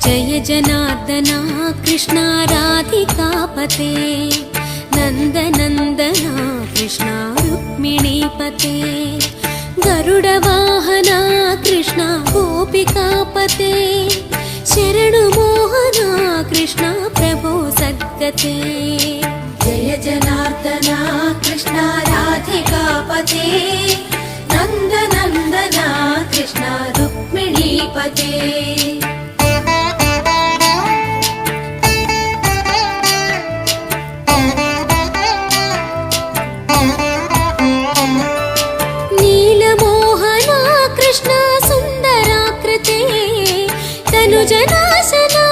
जय जनार्दना कृष्णा राधिकापते नन्दनन्दना कृष्णा रुक्मिणीपते गरुडवाहना कृष्णा गोपिकापते शरणुमोहना कृष्णा प्रभो सद्गते जय जनार्दना कृष्णा राधिकापते नन्दनन्दना कृष्णा रुक्मिणीपते नीलमोहना कृष्णा सुन्दराकृते तनुजनाशना